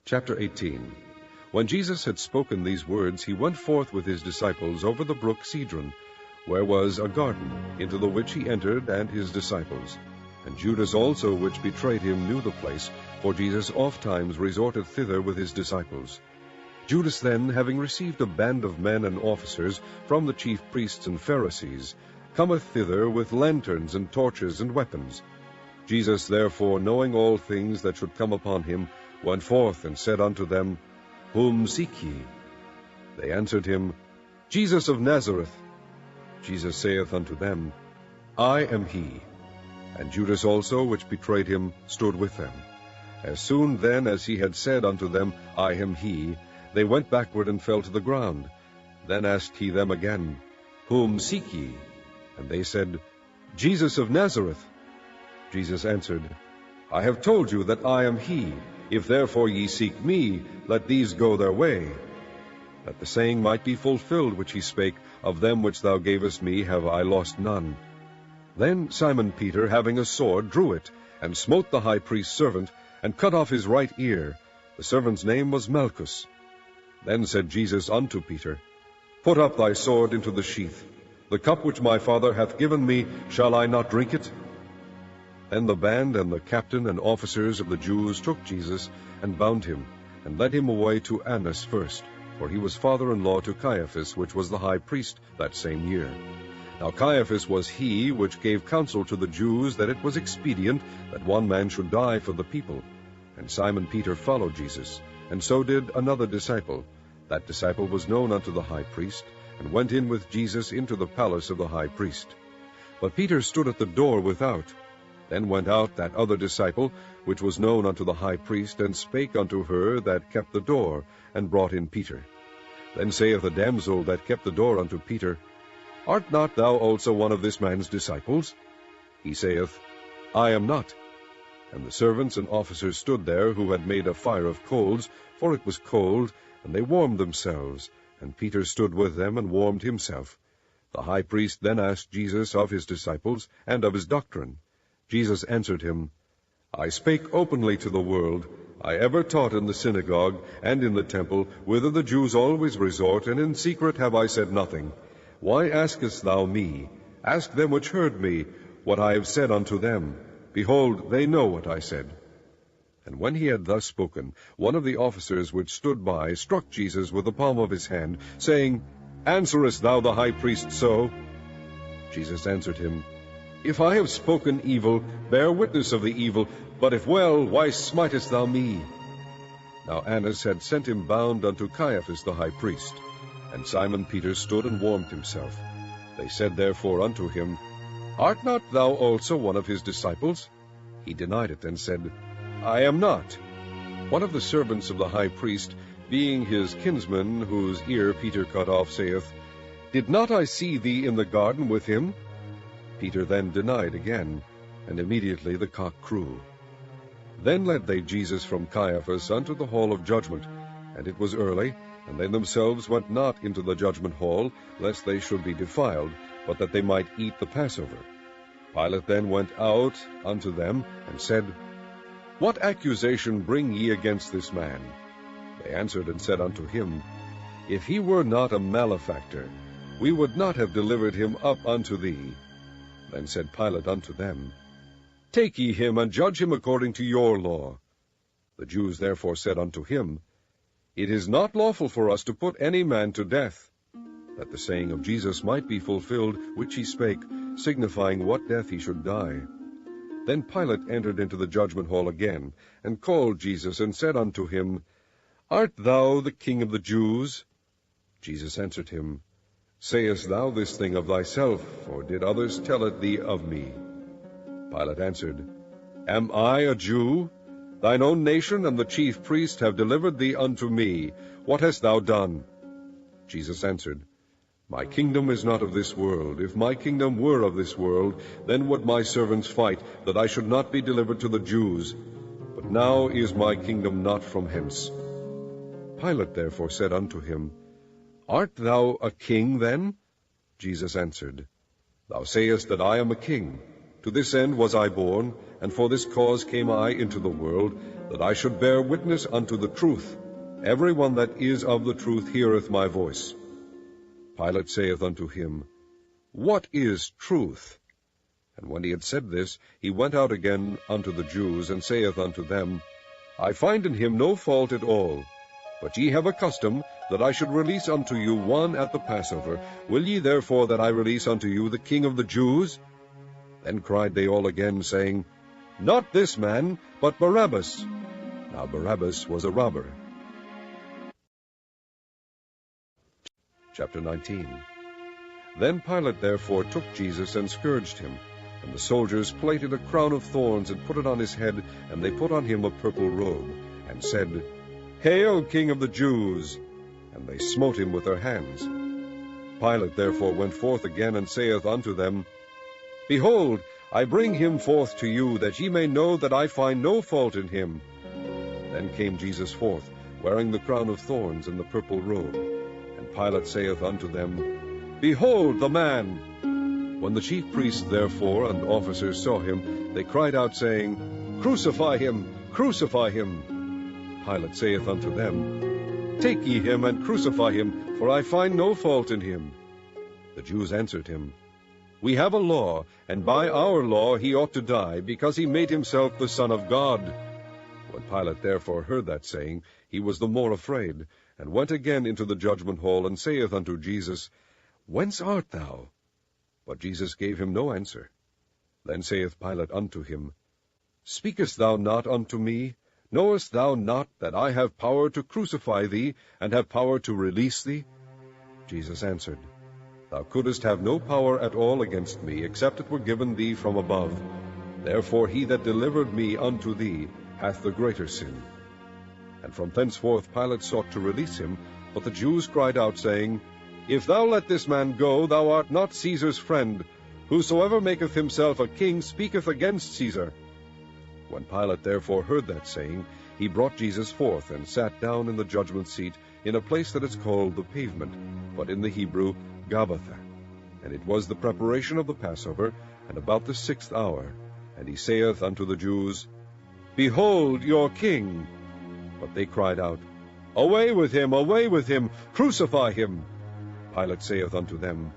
Chapter 18. When Jesus had spoken these words, he went forth with his disciples over the brook Cedron, where was a garden, into the which he entered, and his disciples. And Judas also, which betrayed him, knew the place, for Jesus ofttimes resorted thither with his disciples. Judas then, having received a band of men and officers from the chief priests and Pharisees, cometh thither with lanterns and torches and weapons. Jesus therefore, knowing all things that should come upon him, went forth and said unto them, Whom seek ye? They answered him, Jesus of Nazareth. Jesus saith unto them, I am he. And Judas also, which betrayed him, stood with them. As soon then as he had said unto them, I am he, they went backward and fell to the ground. Then asked he them again, Whom seek ye? And they said, Jesus of Nazareth. Jesus answered, I have told you that I am he. If therefore ye seek me, let these go their way. That the saying might be fulfilled which he spake, Of them which thou gavest me have I lost none. Then Simon Peter, having a sword, drew it, and smote the high priest's servant, and cut off his right ear. The servant's name was Malchus. Then said Jesus unto Peter, Put up thy sword into the sheath. The cup which my Father hath given me, shall I not drink it? Then the band and the captain and officers of the Jews took Jesus, and bound him, and led him away to Annas first, for he was father-in-law to Caiaphas, which was the high priest that same year. Now Caiaphas was he which gave counsel to the Jews that it was expedient that one man should die for the people. And Simon Peter followed Jesus, and so did another disciple. That disciple was known unto the high priest, and went in with Jesus into the palace of the high priest. But Peter stood at the door without. Then went out that other disciple, which was known unto the high priest, and spake unto her that kept the door, and brought in Peter. Then saith the damsel that kept the door unto Peter, Art not thou also one of this man's disciples? He saith, I am not. And the servants and officers stood there, who had made a fire of coals, for it was cold, and they warmed themselves. And Peter stood with them, and warmed himself. The high priest then asked Jesus of his disciples, and of his doctrine. Jesus answered him, I spake openly to the world. I ever taught in the synagogue, and in the temple, whither the Jews always resort, and in secret have I said nothing. Why askest thou me? Ask them which heard me, what I have said unto them. Behold, they know what I said. And when he had thus spoken, one of the officers which stood by struck Jesus with the palm of his hand, saying, Answerest thou the high priest so? Jesus answered him, If I have spoken evil, bear witness of the evil, but if well, why smitest thou me? Now Annas had sent him bound unto Caiaphas the high priest. And Simon Peter stood and warmed himself. They said therefore unto him, Art not thou also one of his disciples? He denied it, and said, I am not. One of the servants of the high priest, being his kinsman, whose ear Peter cut off, saith, Did not I see thee in the garden with him? Peter then denied again, and immediately the cock crew. Then led they Jesus from Caiaphas unto the hall of judgment, and it was early, and they themselves went not into the judgment hall, lest they should be defiled, but that they might eat the Passover. Pilate then went out unto them, and said, What accusation bring ye against this man? They answered and said unto him, If he were not a malefactor, we would not have delivered him up unto thee. Then said Pilate unto them, Take ye him, and judge him according to your law. The Jews therefore said unto him, It is not lawful for us to put any man to death, that the saying of Jesus might be fulfilled, which he spake, signifying what death he should die. Then Pilate entered into the judgment hall again, and called Jesus, and said unto him, Art thou the King of the Jews? Jesus answered him, Sayest thou this thing of thyself, or did others tell it thee of me? Pilate answered, Am I a Jew? Thine own nation and the chief priest have delivered thee unto me. What hast thou done? Jesus answered, My kingdom is not of this world. If my kingdom were of this world, then would my servants fight, that I should not be delivered to the Jews. But now is my kingdom not from hence. Pilate therefore said unto him, Art thou a king then? Jesus answered, Thou sayest that I am a king. To this end was I born, and for this cause came I into the world, that I should bear witness unto the truth. Every one that is of the truth heareth my voice. Pilate saith unto him, What is truth? And when he had said this, he went out again unto the Jews, and saith unto them, I find in him no fault at all. But ye have a custom that I should release unto you one at the Passover. Will ye therefore that I release unto you the King of the Jews? Then cried they all again, saying, Not this man, but Barabbas. Now Barabbas was a robber. Chapter 19. Then Pilate therefore took Jesus and scourged him. And the soldiers plaited a crown of thorns, and put it on his head, and they put on him a purple robe, and said, Hail, King of the Jews! And they smote him with their hands. Pilate therefore went forth again, and saith unto them, Behold, I bring him forth to you, that ye may know that I find no fault in him. Then came Jesus forth, wearing the crown of thorns and the purple robe. And Pilate saith unto them, Behold the man! When the chief priests therefore and officers saw him, they cried out, saying, Crucify him! Crucify him! Pilate saith unto them, Take ye him, and crucify him, for I find no fault in him. The Jews answered him, We have a law, and by our law he ought to die, because he made himself the Son of God. When Pilate therefore heard that saying, he was the more afraid, and went again into the judgment hall, and saith unto Jesus, Whence art thou? But Jesus gave him no answer. Then saith Pilate unto him, Speakest thou not unto me? Knowest thou not that I have power to crucify thee, and have power to release thee? Jesus answered, Thou couldest have no power at all against me, except it were given thee from above. Therefore he that delivered me unto thee hath the greater sin. And from thenceforth Pilate sought to release him, but the Jews cried out, saying, If thou let this man go, thou art not Caesar's friend. Whosoever maketh himself a king speaketh against Caesar. When Pilate therefore heard that saying, he brought Jesus forth, and sat down in the judgment seat, in a place that is called the Pavement, but in the Hebrew Gabbatha. And it was the preparation of the Passover, and about the 6th hour. And he saith unto the Jews, Behold your king! But they cried out, Away with him, crucify him! Pilate saith unto them,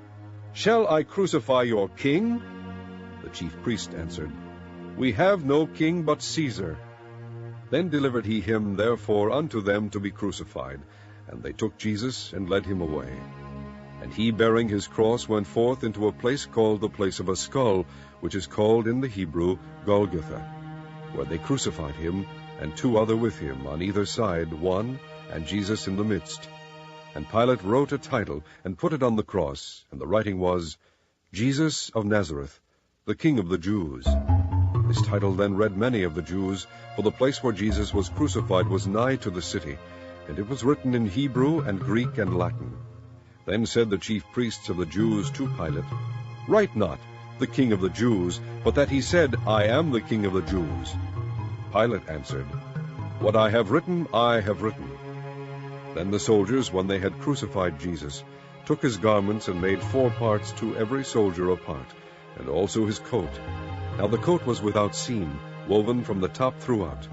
Shall I crucify your king? The chief priest answered, We have no king but Caesar. Then delivered he him therefore unto them to be crucified. And they took Jesus, and led him away. And he, bearing his cross, went forth into a place called the place of a skull, which is called in the Hebrew Golgotha, where they crucified him, and two other with him, on either side one, and Jesus in the midst. And Pilate wrote a title, and put it on the cross, and the writing was, Jesus of Nazareth, the King of the Jews. This title then read many of the Jews, for the place where Jesus was crucified was nigh to the city, and it was written in Hebrew and Greek and Latin. Then said the chief priests of the Jews to Pilate, Write not, the King of the Jews, but that he said, I am the King of the Jews. Pilate answered, What I have written, I have written. Then the soldiers, when they had crucified Jesus, took his garments, and made 4 parts to every soldier a part, and also his coat. Now the coat was without seam, woven from the top throughout.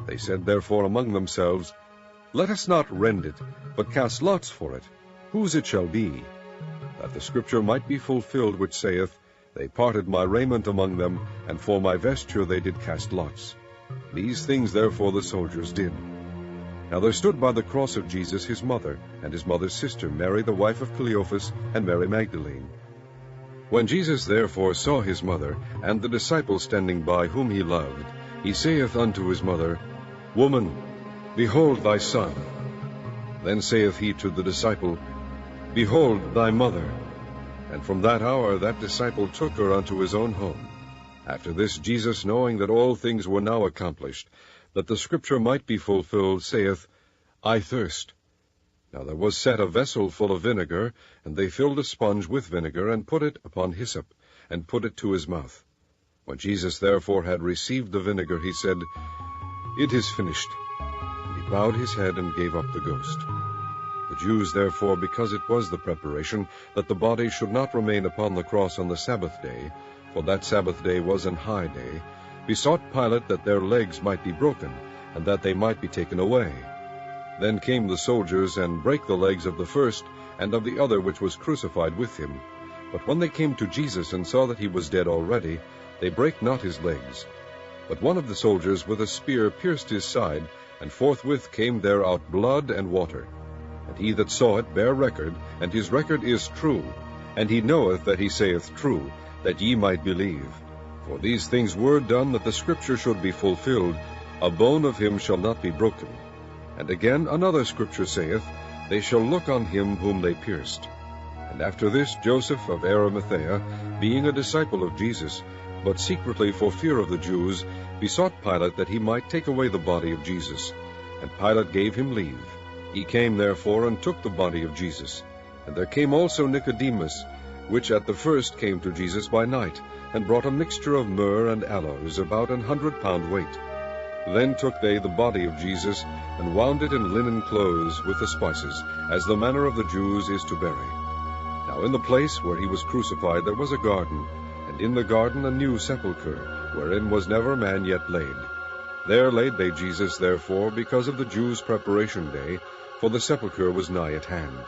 They said therefore among themselves, Let us not rend it, but cast lots for it, whose it shall be, that the scripture might be fulfilled, which saith, They parted my raiment among them, and for my vesture they did cast lots. These things therefore the soldiers did. Now there stood by the cross of Jesus his mother, and his mother's sister, Mary the wife of Cleophas, and Mary Magdalene. When Jesus therefore saw his mother, and the disciple standing by whom he loved, he saith unto his mother, Woman, behold thy son. Then saith he to the disciple, Behold thy mother. And from that hour that disciple took her unto his own home. After this Jesus, knowing that all things were now accomplished, that the scripture might be fulfilled, saith, I thirst. Now there was set a vessel full of vinegar, and they filled a sponge with vinegar, and put it upon hyssop, and put it to his mouth. When Jesus therefore had received the vinegar, he said, It is finished. And he bowed his head, and gave up the ghost. The Jews therefore, because it was the preparation, that the body should not remain upon the cross on the Sabbath day, for that Sabbath day was an high day, besought Pilate that their legs might be broken, and that they might be taken away. Then came the soldiers, and brake the legs of the first, and of the other which was crucified with him. But when they came to Jesus, and saw that he was dead already, they brake not his legs. But one of the soldiers with a spear pierced his side, and forthwith came there out blood and water. And he that saw it bare record, and his record is true. And he knoweth that he saith true, that ye might believe. For these things were done, that the scripture should be fulfilled, A bone of him shall not be broken. And again another scripture saith, They shall look on him whom they pierced. And after this Joseph of Arimathea, being a disciple of Jesus, but secretly for fear of the Jews, besought Pilate that he might take away the body of Jesus. And Pilate gave him leave. He came therefore and took the body of Jesus. And there came also Nicodemus, which at the first came to Jesus by night, and brought a mixture of myrrh and aloes, about 100 pound weight. Then took they the body of Jesus, and wound it in linen clothes with the spices, as the manner of the Jews is to bury. Now in the place where he was crucified there was a garden, and in the garden a new sepulchre, wherein was never man yet laid. There laid they Jesus therefore, because of the Jews' preparation day, for the sepulchre was nigh at hand.